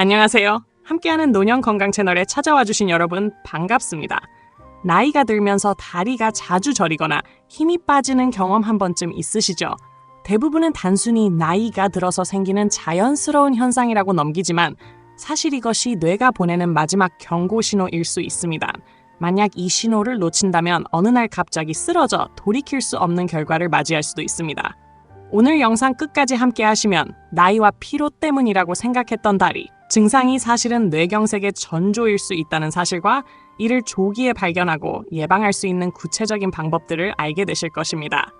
안녕하세요. 함께하는 노년 건강 채널에 찾아와 주신 여러분 반갑습니다. 나이가 들면서 다리가 자주 저리거나 힘이 빠지는 경험 한 번쯤 있으시죠? 대부분은 단순히 나이가 들어서 생기는 자연스러운 현상이라고 넘기지만 사실 이것이 뇌가 보내는 마지막 경고 신호일 수 있습니다. 만약 이 신호를 놓친다면 어느 날 갑자기 쓰러져 돌이킬 수 없는 결과를 맞이할 수도 있습니다. 오늘 영상 끝까지 함께 하시면 나이와 피로 때문이라고 생각했던 다리, 증상이 사실은 뇌경색의 전조일 수 있다는 사실과 이를 조기에 발견하고 예방할 수 있는 구체적인 방법들을 알게 되실 것입니다.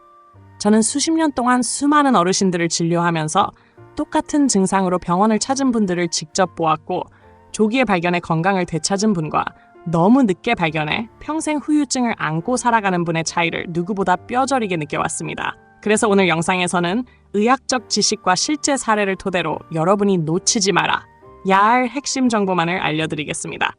저는 수십 년 동안 수많은 어르신들을 진료하면서 똑같은 증상으로 병원을 찾은 분들을 직접 보았고, 조기에 발견해 건강을 되찾은 분과 너무 늦게 발견해 평생 후유증을 안고 살아가는 분의 차이를 누구보다 뼈저리게 느껴왔습니다. 그래서 오늘 영상에서는 의학적 지식과 실제 사례를 토대로 여러분이 놓치지 마라 할 핵심 정보만을 알려드리겠습니다.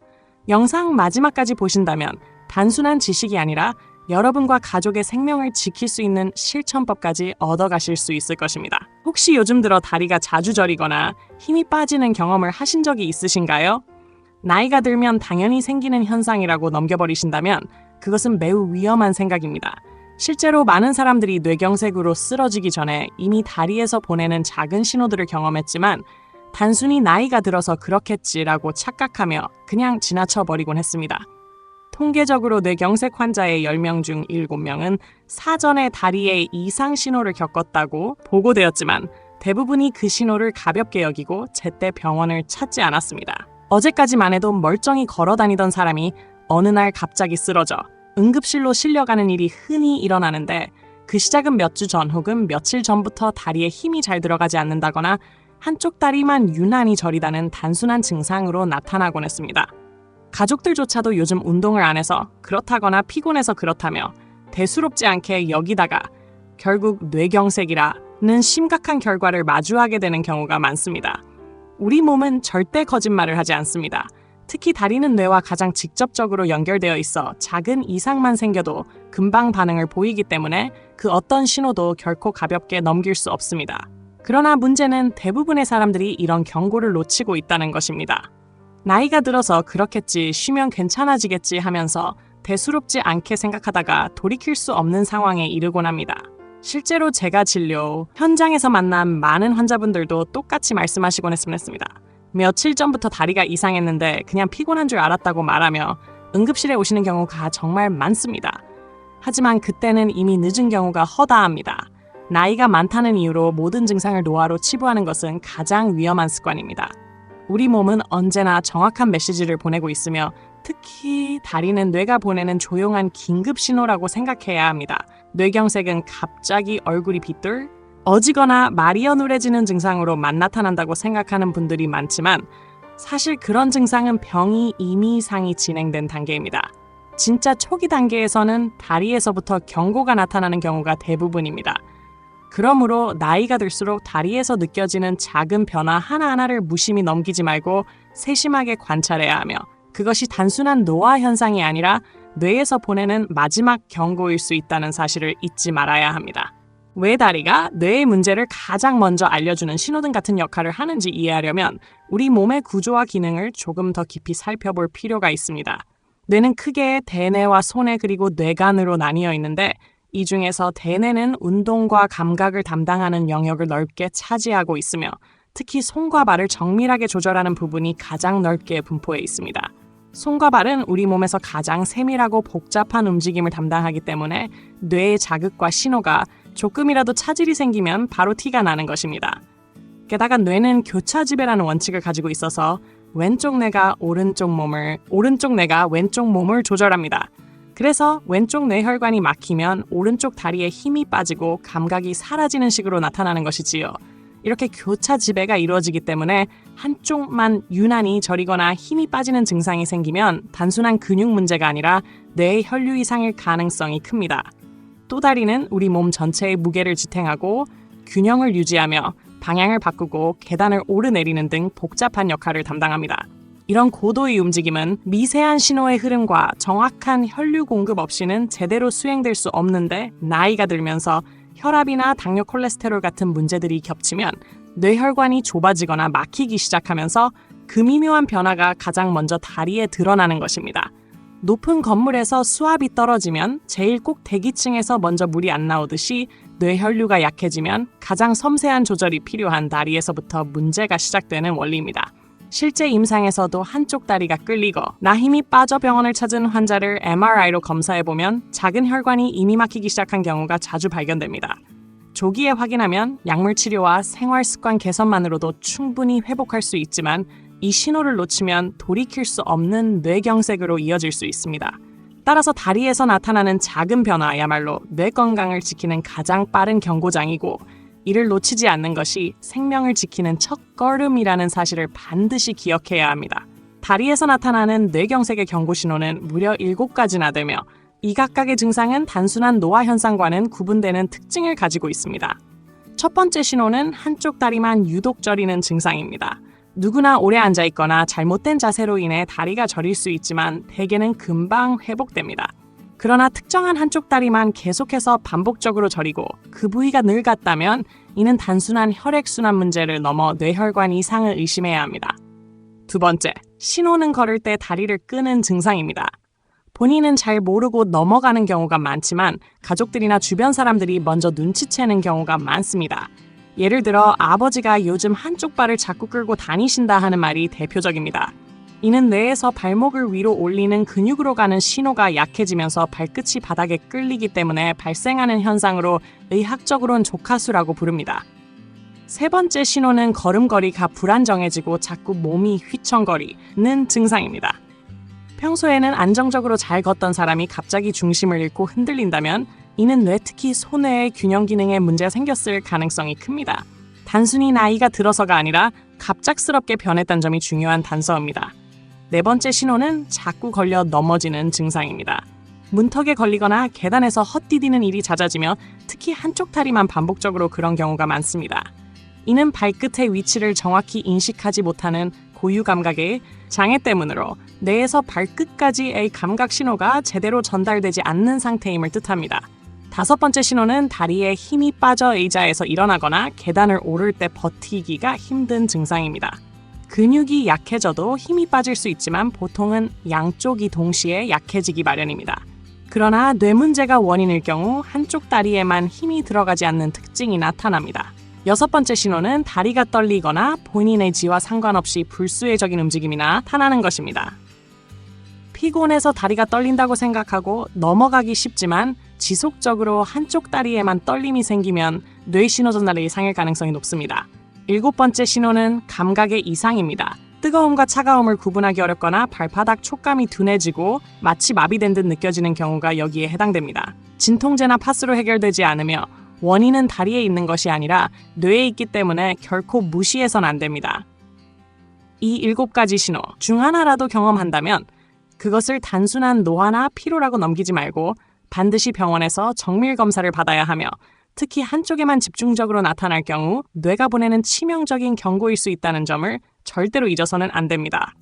영상 마지막까지 보신다면 단순한 지식이 아니라 여러분과 가족의 생명을 지킬 수 있는 실천법까지 얻어가실 수 있을 것입니다. 혹시 요즘 들어 다리가 자주 저리거나 힘이 빠지는 경험을 하신 적이 있으신가요? 나이가 들면 당연히 생기는 현상이라고 넘겨버리신다면 그것은 매우 위험한 생각입니다. 실제로 많은 사람들이 뇌경색으로 쓰러지기 전에 이미 다리에서 보내는 작은 신호들을 경험했지만 단순히 나이가 들어서 그렇겠지라고 착각하며 그냥 지나쳐버리곤 했습니다. 통계적으로 뇌경색 환자의 10명 중 7명은 사전에 다리에 이상 신호를 겪었다고 보고되었지만 대부분이 그 신호를 가볍게 여기고 제때 병원을 찾지 않았습니다. 어제까지만 해도 멀쩡히 걸어다니던 사람이 어느 날 갑자기 쓰러져 응급실로 실려가는 일이 흔히 일어나는데, 그 시작은 몇 주 전 혹은 며칠 전부터 다리에 힘이 잘 들어가지 않는다거나 한쪽 다리만 유난히 저리다는 단순한 증상으로 나타나곤 했습니다. 가족들조차도 요즘 운동을 안 해서 그렇다거나 피곤해서 그렇다며 대수롭지 않게 여기다가 결국 뇌경색이라는 심각한 결과를 마주하게 되는 경우가 많습니다. 우리 몸은 절대 거짓말을 하지 않습니다. 특히 다리는 뇌와 가장 직접적으로 연결되어 있어 작은 이상만 생겨도 금방 반응을 보이기 때문에 그 어떤 신호도 결코 가볍게 넘길 수 없습니다. 그러나 문제는 대부분의 사람들이 이런 경고를 놓치고 있다는 것입니다. 나이가 들어서 그렇겠지, 쉬면 괜찮아지겠지 하면서 대수롭지 않게 생각하다가 돌이킬 수 없는 상황에 이르곤 합니다. 실제로 제가 진료 현장에서 만난 많은 환자분들도 똑같이 말씀하시곤 했습니다. 며칠 전부터 다리가 이상했는데 그냥 피곤한 줄 알았다고 말하며 응급실에 오시는 경우가 정말 많습니다. 하지만 그때는 이미 늦은 경우가 허다합니다. 나이가 많다는 이유로 모든 증상을 노화로 치부하는 것은 가장 위험한 습관입니다. 우리 몸은 언제나 정확한 메시지를 보내고 있으며 특히 다리는 뇌가 보내는 조용한 긴급 신호라고 생각해야 합니다. 뇌경색은 갑자기 얼굴이 빗돌, 어지거나 말이 어눌해지는 증상으로만 나타난다고 생각하는 분들이 많지만 사실 그런 증상은 병이 이미 이상이 진행된 단계입니다. 진짜 초기 단계에서는 다리에서부터 경고가 나타나는 경우가 대부분입니다. 그러므로 나이가 들수록 다리에서 느껴지는 작은 변화 하나하나를 무심히 넘기지 말고 세심하게 관찰해야 하며, 그것이 단순한 노화 현상이 아니라 뇌에서 보내는 마지막 경고일 수 있다는 사실을 잊지 말아야 합니다. 왜 다리가 뇌의 문제를 가장 먼저 알려주는 신호등 같은 역할을 하는지 이해하려면 우리 몸의 구조와 기능을 조금 더 깊이 살펴볼 필요가 있습니다. 뇌는 크게 대뇌와 소뇌 그리고 뇌간으로 나뉘어 있는데, 이 중에서 대뇌는 운동과 감각을 담당하는 영역을 넓게 차지하고 있으며 특히 손과 발을 정밀하게 조절하는 부분이 가장 넓게 분포해 있습니다. 손과 발은 우리 몸에서 가장 세밀하고 복잡한 움직임을 담당하기 때문에 뇌의 자극과 신호가 조금이라도 차질이 생기면 바로 티가 나는 것입니다. 게다가 뇌는 교차지배라는 원칙을 가지고 있어서 왼쪽 뇌가 왼쪽 몸을 조절합니다. 그래서 왼쪽 뇌혈관이 막히면 오른쪽 다리에 힘이 빠지고 감각이 사라지는 식으로 나타나는 것이지요. 이렇게 교차 지배가 이루어지기 때문에 한쪽만 유난히 저리거나 힘이 빠지는 증상이 생기면 단순한 근육 문제가 아니라 뇌의 혈류 이상일 가능성이 큽니다. 또 다리는 우리 몸 전체의 무게를 지탱하고 균형을 유지하며 방향을 바꾸고 계단을 오르내리는 등 복잡한 역할을 담당합니다. 이런 고도의 움직임은 미세한 신호의 흐름과 정확한 혈류 공급 없이는 제대로 수행될 수 없는데, 나이가 들면서 혈압이나 당뇨, 콜레스테롤 같은 문제들이 겹치면 뇌혈관이 좁아지거나 막히기 시작하면서 그 미묘한 변화가 가장 먼저 다리에 드러나는 것입니다. 높은 건물에서 수압이 떨어지면 제일 꼭대기층에서 먼저 물이 안 나오듯이 뇌혈류가 약해지면 가장 섬세한 조절이 필요한 다리에서부터 문제가 시작되는 원리입니다. 실제 임상에서도 한쪽 다리가 끌리고 나 힘이 빠져 병원을 찾은 환자를 MRI로 검사해보면 작은 혈관이 이미 막히기 시작한 경우가 자주 발견됩니다. 조기에 확인하면 약물 치료와 생활 습관 개선만으로도 충분히 회복할 수 있지만 이 신호를 놓치면 돌이킬 수 없는 뇌경색으로 이어질 수 있습니다. 따라서 다리에서 나타나는 작은 변화야말로 뇌 건강을 지키는 가장 빠른 경고장이고 이를 놓치지 않는 것이 생명을 지키는 첫걸음이라는 사실을 반드시 기억해야 합니다. 다리에서 나타나는 뇌경색의 경고 신호는 무려 7가지나 되며 이 각각의 증상은 단순한 노화 현상과는 구분되는 특징을 가지고 있습니다. 첫 번째 신호는 한쪽 다리만 유독 저리는 증상입니다. 누구나 오래 앉아있거나 잘못된 자세로 인해 다리가 저릴 수 있지만 대개는 금방 회복됩니다. 그러나 특정한 한쪽 다리만 계속해서 반복적으로 저리고 그 부위가 늙었다면 이는 단순한 혈액순환 문제를 넘어 뇌혈관 이상을 의심해야 합니다. 두 번째, 신호는 걸을 때 다리를 끄는 증상입니다. 본인은 잘 모르고 넘어가는 경우가 많지만 가족들이나 주변 사람들이 먼저 눈치채는 경우가 많습니다. 예를 들어 아버지가 요즘 한쪽 발을 자꾸 끌고 다니신다 하는 말이 대표적입니다. 이는 뇌에서 발목을 위로 올리는 근육으로 가는 신호가 약해지면서 발끝이 바닥에 끌리기 때문에 발생하는 현상으로 의학적으로는 조카수라고 부릅니다. 세 번째 신호는 걸음걸이가 불안정해지고 자꾸 몸이 휘청거리는 증상입니다. 평소에는 안정적으로 잘 걷던 사람이 갑자기 중심을 잃고 흔들린다면 이는 뇌 특히 소뇌의 균형 기능에 문제가 생겼을 가능성이 큽니다. 단순히 나이가 들어서가 아니라 갑작스럽게 변했다는 점이 중요한 단서입니다. 네 번째 신호는 자꾸 걸려 넘어지는 증상입니다. 문턱에 걸리거나 계단에서 헛디디는 일이 잦아지며 특히 한쪽 다리만 반복적으로 그런 경우가 많습니다. 이는 발끝의 위치를 정확히 인식하지 못하는 고유 감각의 장애 때문으로 뇌에서 발끝까지의 감각 신호가 제대로 전달되지 않는 상태임을 뜻합니다. 다섯 번째 신호는 다리에 힘이 빠져 의자에서 일어나거나 계단을 오를 때 버티기가 힘든 증상입니다. 근육이 약해져도 힘이 빠질 수 있지만 보통은 양쪽이 동시에 약해지기 마련입니다. 그러나 뇌 문제가 원인일 경우 한쪽 다리에만 힘이 들어가지 않는 특징이 나타납니다. 여섯 번째 신호는 다리가 떨리거나 본인의 지와 상관없이 불수혜적인 움직임이 나타나는 것입니다. 피곤해서 다리가 떨린다고 생각하고 넘어가기 쉽지만 지속적으로 한쪽 다리에만 떨림이 생기면 뇌 신호 전달의 이상일 가능성이 높습니다. 일곱 번째 신호는 감각의 이상입니다. 뜨거움과 차가움을 구분하기 어렵거나 발바닥 촉감이 둔해지고 마치 마비된 듯 느껴지는 경우가 여기에 해당됩니다. 진통제나 파스로 해결되지 않으며 원인은 다리에 있는 것이 아니라 뇌에 있기 때문에 결코 무시해선 안 됩니다. 이 7가지 신호 중 하나라도 경험한다면 그것을 단순한 노화나 피로라고 넘기지 말고 반드시 병원에서 정밀 검사를 받아야 하며 특히 한쪽에만 집중적으로 나타날 경우 뇌가 보내는 치명적인 경고일 수 있다는 점을 절대로 잊어서는 안 됩니다.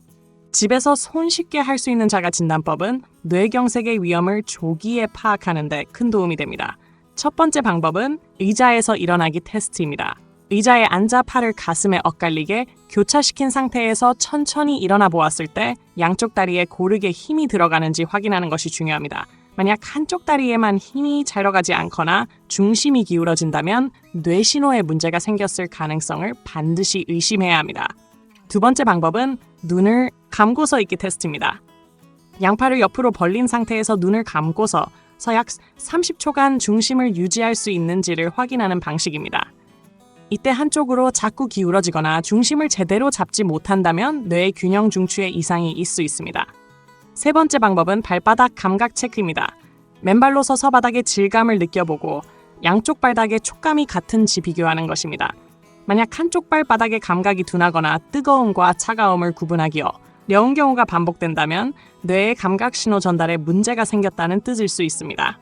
집에서 손쉽게 할 수 있는 자가 진단법은 뇌경색의 위험을 조기에 파악하는 데 큰 도움이 됩니다. 첫 번째 방법은 의자에서 일어나기 테스트입니다. 의자에 앉아 팔을 가슴에 엇갈리게 교차시킨 상태에서 천천히 일어나 보았을 때 양쪽 다리에 고르게 힘이 들어가는지 확인하는 것이 중요합니다. 만약 한쪽 다리에만 힘이 잘 들어가지 않거나 중심이 기울어진다면 뇌 신호에 문제가 생겼을 가능성을 반드시 의심해야 합니다. 두 번째 방법은 눈을 감고서 있기 테스트입니다. 양팔을 옆으로 벌린 상태에서 눈을 감고서 약 30초간 중심을 유지할 수 있는지를 확인하는 방식입니다. 이때 한쪽으로 자꾸 기울어지거나 중심을 제대로 잡지 못한다면 뇌의 균형 중추에 이상이 있을 수 있습니다. 세 번째 방법은 발바닥 감각 체크입니다. 맨발로 서서 바닥의 질감을 느껴보고 양쪽 발바닥의 촉감이 같은지 비교하는 것입니다. 만약 한쪽 발바닥의 감각이 둔하거나 뜨거움과 차가움을 구분하기 어려운 경우가 반복된다면 뇌의 감각 신호 전달에 문제가 생겼다는 뜻일 수 있습니다.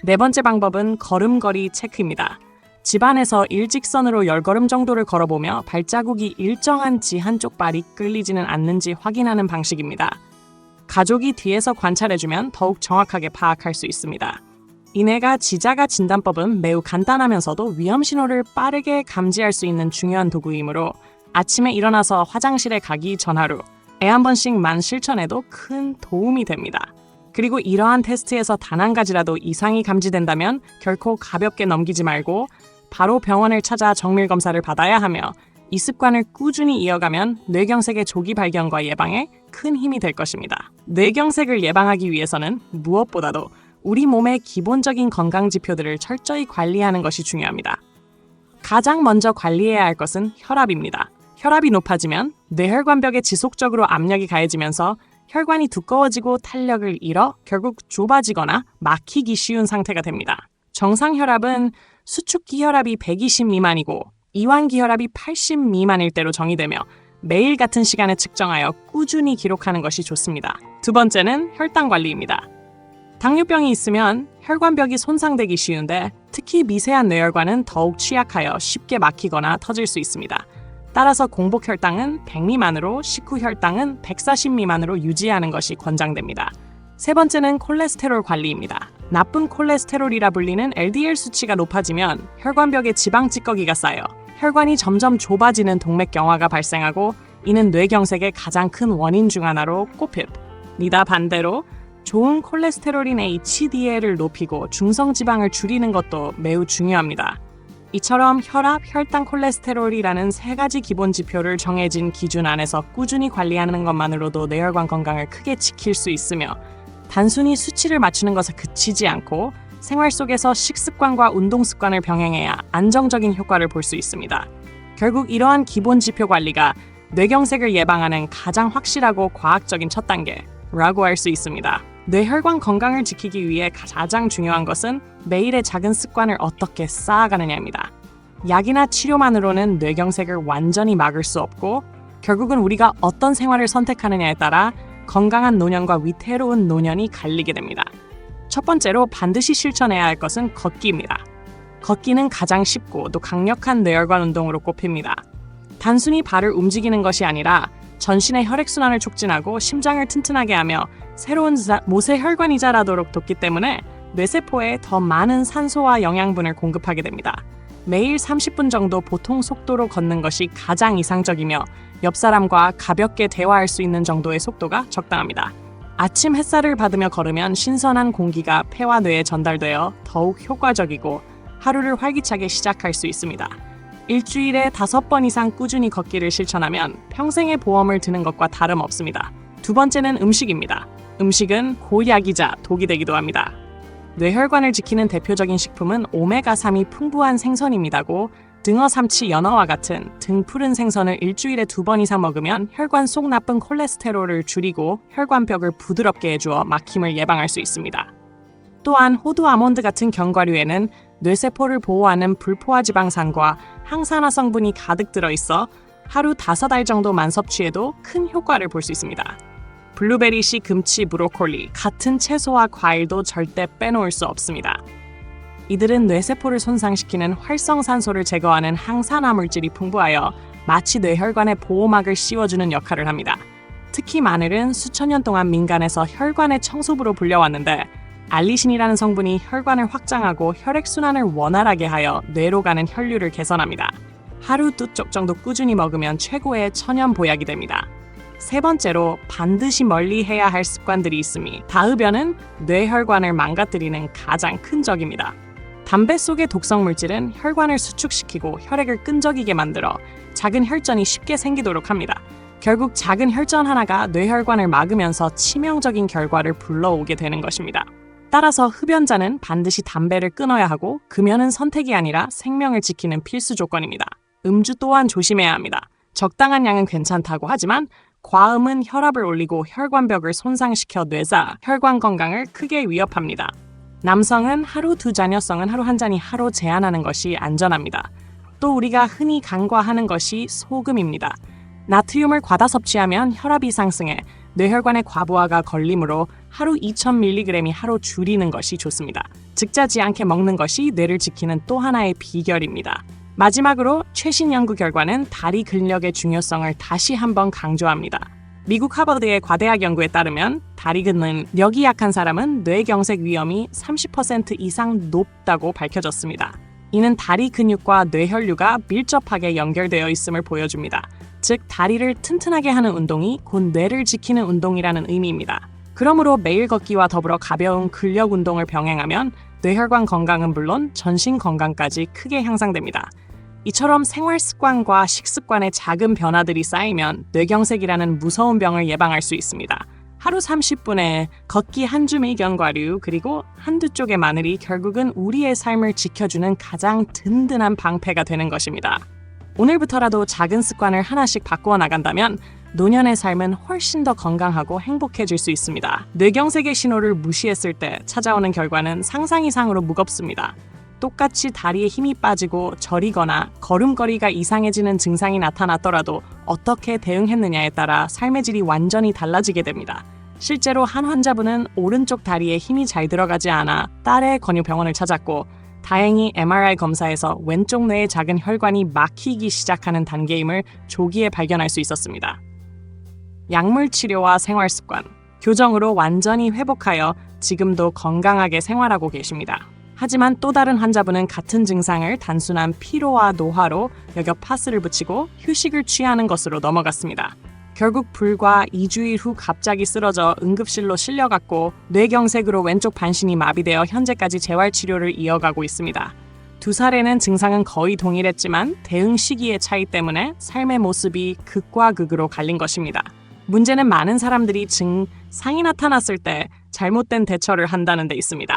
네 번째 방법은 걸음걸이 체크입니다. 집안에서 일직선으로 10걸음 정도를 걸어보며 발자국이 일정한지 한쪽 발이 끌리지는 않는지 확인하는 방식입니다. 가족이 뒤에서 관찰해주면 더욱 정확하게 파악할 수 있습니다. 이내가 지자가 진단법은 매우 간단하면서도 위험 신호를 빠르게 감지할 수 있는 중요한 도구이므로 아침에 일어나서 화장실에 가기 전 하루, 애 한 번씩만 실천해도 큰 도움이 됩니다. 그리고 이러한 테스트에서 단 한 가지라도 이상이 감지된다면 결코 가볍게 넘기지 말고 바로 병원을 찾아 정밀 검사를 받아야 하며 이 습관을 꾸준히 이어가면 뇌경색의 조기 발견과 예방에 큰 힘이 될 것입니다. 뇌경색을 예방하기 위해서는 무엇보다도 우리 몸의 기본적인 건강 지표들을 철저히 관리하는 것이 중요합니다. 가장 먼저 관리해야 할 것은 혈압입니다. 혈압이 높아지면 뇌혈관벽에 지속적으로 압력이 가해지면서 혈관이 두꺼워지고 탄력을 잃어 결국 좁아지거나 막히기 쉬운 상태가 됩니다. 정상 혈압은 수축기 혈압이 120 미만이고 이완기 혈압이 80 미만일 때로 정의되며 매일 같은 시간에 측정하여 꾸준히 기록하는 것이 좋습니다. 두 번째는 혈당 관리입니다. 당뇨병이 있으면 혈관벽이 손상되기 쉬운데 특히 미세한 뇌혈관은 더욱 취약하여 쉽게 막히거나 터질 수 있습니다. 따라서 공복 혈당은 100 미만으로 식후 혈당은 140 미만으로 유지하는 것이 권장됩니다. 세 번째는 콜레스테롤 관리입니다. 나쁜 콜레스테롤이라 불리는 LDL 수치가 높아지면 혈관벽에 지방 찌꺼기가 쌓여 혈관이 점점 좁아지는 동맥경화가 발생하고 이는 뇌경색의 가장 큰 원인 중 하나로 꼽힙니다. 반대로 좋은 콜레스테롤인 HDL을 높이고 중성지방을 줄이는 것도 매우 중요합니다. 이처럼 혈압, 혈당, 콜레스테롤이라는 세 가지 기본 지표를 정해진 기준 안에서 꾸준히 관리하는 것만으로도 뇌혈관 건강을 크게 지킬 수 있으며 단순히 수치를 맞추는 것에 그치지 않고 생활 속에서 식습관과 운동 습관을 병행해야 안정적인 효과를 볼 수 있습니다. 결국 이러한 기본 지표 관리가 뇌경색을 예방하는 가장 확실하고 과학적인 첫 단계라고 할 수 있습니다. 뇌혈관 건강을 지키기 위해 가장 중요한 것은 매일의 작은 습관을 어떻게 쌓아가느냐입니다. 약이나 치료만으로는 뇌경색을 완전히 막을 수 없고 결국은 우리가 어떤 생활을 선택하느냐에 따라 건강한 노년과 위태로운 노년이 갈리게 됩니다. 첫 번째로 반드시 실천해야 할 것은 걷기입니다. 걷기는 가장 쉽고 또 강력한 뇌혈관 운동으로 꼽힙니다. 단순히 발을 움직이는 것이 아니라 전신의 혈액순환을 촉진하고 심장을 튼튼하게 하며 새로운 모세 혈관이 자라도록 돕기 때문에 뇌세포에 더 많은 산소와 영양분을 공급하게 됩니다. 매일 30분 정도 보통 속도로 걷는 것이 가장 이상적이며 옆 사람과 가볍게 대화할 수 있는 정도의 속도가 적당합니다. 아침 햇살을 받으며 걸으면 신선한 공기가 폐와 뇌에 전달되어 더욱 효과적이고 하루를 활기차게 시작할 수 있습니다. 일주일에 5번 이상 꾸준히 걷기를 실천하면 평생의 보험을 드는 것과 다름없습니다. 두 번째는 음식입니다. 음식은 고약이자 독이 되기도 합니다. 뇌혈관을 지키는 대표적인 식품은 오메가3이 풍부한 생선입니다고 등어, 삼치, 연어와 같은 등푸른 생선을 일주일에 2번 이상 먹으면 혈관 속 나쁜 콜레스테롤을 줄이고 혈관벽을 부드럽게 해주어 막힘을 예방할 수 있습니다. 또한 호두, 아몬드 같은 견과류에는 뇌세포를 보호하는 불포화 지방산과 항산화 성분이 가득 들어있어 하루 5알 정도만 섭취해도 큰 효과를 볼 수 있습니다. 블루베리 씨, 금치, 브로콜리 같은 채소와 과일도 절대 빼놓을 수 없습니다. 이들은 뇌세포를 손상시키는 활성산소를 제거하는 항산화 물질이 풍부하여 마치 뇌혈관의 보호막을 씌워주는 역할을 합니다. 특히 마늘은 수천 년 동안 민간에서 혈관의 청소부로 불려왔는데 알리신이라는 성분이 혈관을 확장하고 혈액순환을 원활하게 하여 뇌로 가는 혈류를 개선합니다. 하루 2쪽 정도 꾸준히 먹으면 최고의 천연 보약이 됩니다. 세 번째로 반드시 멀리해야 할 습관들이 있으니 다흡연은 뇌혈관을 망가뜨리는 가장 큰 적입니다. 담배 속의 독성 물질은 혈관을 수축시키고 혈액을 끈적이게 만들어 작은 혈전이 쉽게 생기도록 합니다. 결국 작은 혈전 하나가 뇌혈관을 막으면서 치명적인 결과를 불러오게 되는 것입니다. 따라서 흡연자는 반드시 담배를 끊어야 하고 금연은 선택이 아니라 생명을 지키는 필수 조건입니다. 음주 또한 조심해야 합니다. 적당한 양은 괜찮다고 하지만 과음은 혈압을 올리고 혈관벽을 손상시켜 뇌사, 혈관 건강을 크게 위협합니다. 남성은 하루 2잔, 여성은 하루 1잔이 하루 제한하는 것이 안전합니다. 또 우리가 흔히 간과하는 것이 소금입니다. 나트륨을 과다 섭취하면 혈압이 상승해 뇌혈관의 과부하가 걸리므로 하루 2000mg이 하루 줄이는 것이 좋습니다. 즉자지 않게 먹는 것이 뇌를 지키는 또 하나의 비결입니다. 마지막으로 최신 연구 결과는 다리 근력의 중요성을 다시 한번 강조합니다. 미국 하버드의 과대학 연구에 따르면 다리 근력이 약한 사람은 뇌경색 위험이 30% 이상 높다고 밝혀졌습니다. 이는 다리 근육과 뇌혈류가 밀접하게 연결되어 있음을 보여줍니다. 즉, 다리를 튼튼하게 하는 운동이 곧 뇌를 지키는 운동이라는 의미입니다. 그러므로 매일 걷기와 더불어 가벼운 근력 운동을 병행하면 뇌혈관 건강은 물론 전신 건강까지 크게 향상됩니다. 이처럼 생활 습관과 식습관의 작은 변화들이 쌓이면 뇌경색이라는 무서운 병을 예방할 수 있습니다. 하루 30분에 걷기 한 줌의 견과류 그리고 한두 쪽의 마늘이 결국은 우리의 삶을 지켜주는 가장 든든한 방패가 되는 것입니다. 오늘부터라도 작은 습관을 하나씩 바꾸어 나간다면 노년의 삶은 훨씬 더 건강하고 행복해질 수 있습니다. 뇌경색의 신호를 무시했을 때 찾아오는 결과는 상상 이상으로 무겁습니다. 똑같이 다리에 힘이 빠지고 저리거나 걸음걸이가 이상해지는 증상이 나타났더라도 어떻게 대응했느냐에 따라 삶의 질이 완전히 달라지게 됩니다. 실제로 한 환자분은 오른쪽 다리에 힘이 잘 들어가지 않아 딸의 권유병원을 찾았고 다행히 MRI 검사에서 왼쪽 뇌의 작은 혈관이 막히기 시작하는 단계임을 조기에 발견할 수 있었습니다. 약물 치료와 생활 습관, 교정으로 완전히 회복하여 지금도 건강하게 생활하고 계십니다. 하지만 또 다른 환자분은 같은 증상을 단순한 피로와 노화로 여겨 파스를 붙이고 휴식을 취하는 것으로 넘어갔습니다. 결국 불과 2주일 후 갑자기 쓰러져 응급실로 실려갔고 뇌경색으로 왼쪽 반신이 마비되어 현재까지 재활치료를 이어가고 있습니다. 두 사례는 증상은 거의 동일했지만 대응 시기의 차이 때문에 삶의 모습이 극과 극으로 갈린 것입니다. 문제는 많은 사람들이 증상이 나타났을 때 잘못된 대처를 한다는 데 있습니다.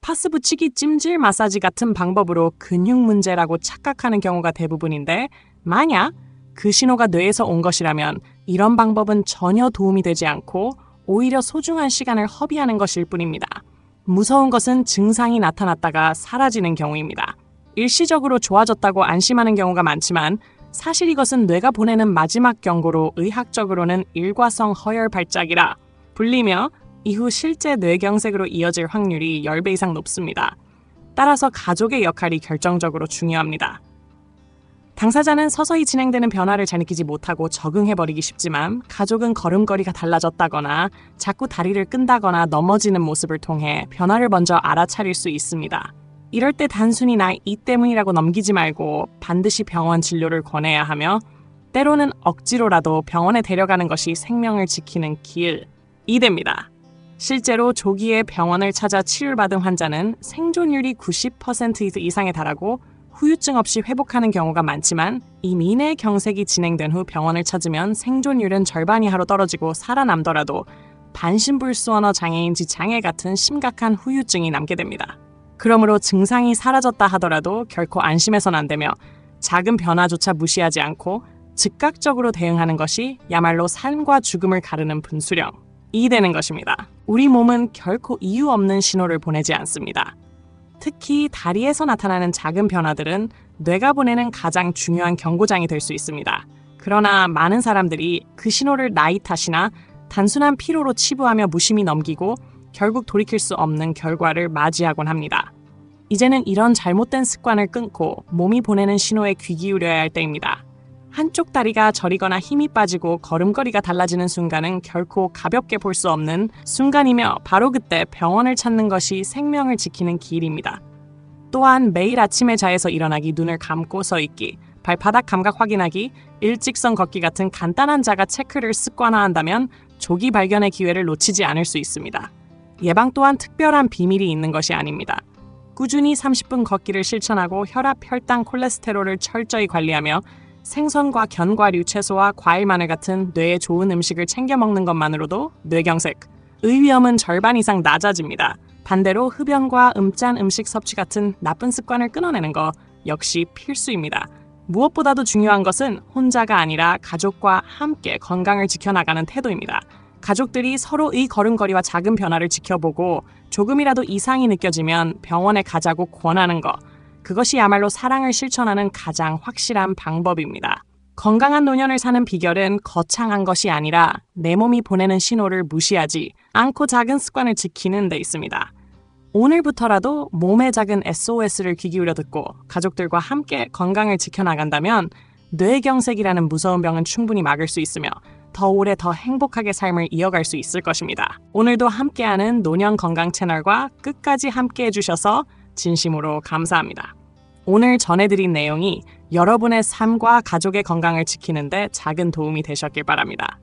파스 붙이기, 찜질, 마사지 같은 방법으로 근육 문제라고 착각하는 경우가 대부분인데 만약 그 신호가 뇌에서 온 것이라면 이런 방법은 전혀 도움이 되지 않고 오히려 소중한 시간을 허비하는 것일 뿐입니다. 무서운 것은 증상이 나타났다가 사라지는 경우입니다. 일시적으로 좋아졌다고 안심하는 경우가 많지만 사실 이것은 뇌가 보내는 마지막 경고로 의학적으로는 일과성 허혈 발작이라 불리며 이후 실제 뇌경색으로 이어질 확률이 10배 이상 높습니다. 따라서 가족의 역할이 결정적으로 중요합니다. 당사자는 서서히 진행되는 변화를 잘 느끼지 못하고 적응해버리기 쉽지만 가족은 걸음걸이가 달라졌다거나 자꾸 다리를 끈다거나 넘어지는 모습을 통해 변화를 먼저 알아차릴 수 있습니다. 이럴 때 단순히 나 이 때문이라고 넘기지 말고 반드시 병원 진료를 권해야 하며 때로는 억지로라도 병원에 데려가는 것이 생명을 지키는 길이 됩니다. 실제로 조기에 병원을 찾아 치료를 받은 환자는 생존율이 90% 이상에 달하고 후유증 없이 회복하는 경우가 많지만 이미 뇌경색이 진행된 후 병원을 찾으면 생존율은 절반 이하로 떨어지고 살아남더라도 반신불수 언어 장애인지 장애 같은 심각한 후유증이 남게 됩니다. 그러므로 증상이 사라졌다 하더라도 결코 안심해서는 안 되며 작은 변화조차 무시하지 않고 즉각적으로 대응하는 것이 야말로 삶과 죽음을 가르는 분수령이 되는 것입니다. 우리 몸은 결코 이유 없는 신호를 보내지 않습니다. 특히 다리에서 나타나는 작은 변화들은 뇌가 보내는 가장 중요한 경고장이 될 수 있습니다. 그러나 많은 사람들이 그 신호를 나이 탓이나 단순한 피로로 치부하며 무심히 넘기고 결국 돌이킬 수 없는 결과를 맞이하곤 합니다. 이제는 이런 잘못된 습관을 끊고 몸이 보내는 신호에 귀 기울여야 할 때입니다. 한쪽 다리가 저리거나 힘이 빠지고 걸음걸이가 달라지는 순간은 결코 가볍게 볼 수 없는 순간이며 바로 그때 병원을 찾는 것이 생명을 지키는 길입니다. 또한 매일 아침에 자에서 일어나기, 눈을 감고 서 있기, 발바닥 감각 확인하기, 일직선 걷기 같은 간단한 자가 체크를 습관화한다면 조기 발견의 기회를 놓치지 않을 수 있습니다. 예방 또한 특별한 비밀이 있는 것이 아닙니다. 꾸준히 30분 걷기를 실천하고 혈압, 혈당, 콜레스테롤을 철저히 관리하며 생선과 견과류, 채소와 과일, 마늘 같은 뇌에 좋은 음식을 챙겨 먹는 것만으로도 뇌경색의 위험은 절반 이상 낮아집니다. 반대로 흡연과 음짠 음식 섭취 같은 나쁜 습관을 끊어내는 것 역시 필수입니다. 무엇보다도 중요한 것은 혼자가 아니라 가족과 함께 건강을 지켜나가는 태도입니다. 가족들이 서로의 걸음걸이와 작은 변화를 지켜보고 조금이라도 이상이 느껴지면 병원에 가자고 권하는 것, 그것이야말로 사랑을 실천하는 가장 확실한 방법입니다. 건강한 노년을 사는 비결은 거창한 것이 아니라 내 몸이 보내는 신호를 무시하지 않고 작은 습관을 지키는 데 있습니다. 오늘부터라도 몸의 작은 SOS를 귀 기울여 듣고 가족들과 함께 건강을 지켜나간다면 뇌경색이라는 무서운 병은 충분히 막을 수 있으며 더 오래 더 행복하게 삶을 이어갈 수 있을 것입니다. 오늘도 함께하는 노년 건강 채널과 끝까지 함께해 주셔서 진심으로 감사합니다. 오늘 전해드린 내용이 여러분의 삶과 가족의 건강을 지키는데 작은 도움이 되셨길 바랍니다.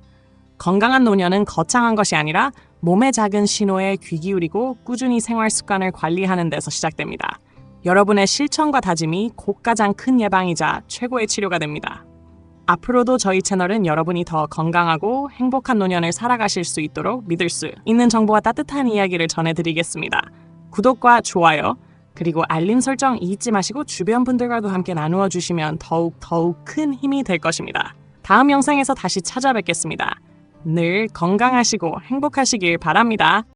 건강한 노년은 거창한 것이 아니라 몸의 작은 신호에 귀 기울이고 꾸준히 생활 습관을 관리하는 데서 시작됩니다. 여러분의 실천과 다짐이 곧 가장 큰 예방이자 최고의 치료가 됩니다. 앞으로도 저희 채널은 여러분이 더 건강하고 행복한 노년을 살아가실 수 있도록 믿을 수 있는 정보와 따뜻한 이야기를 전해드리겠습니다. 구독과 좋아요, 그리고 알림 설정 잊지 마시고 주변 분들과도 함께 나누어 주시면 더욱 큰 힘이 될 것입니다. 다음 영상에서 다시 찾아뵙겠습니다. 늘 건강하시고 행복하시길 바랍니다.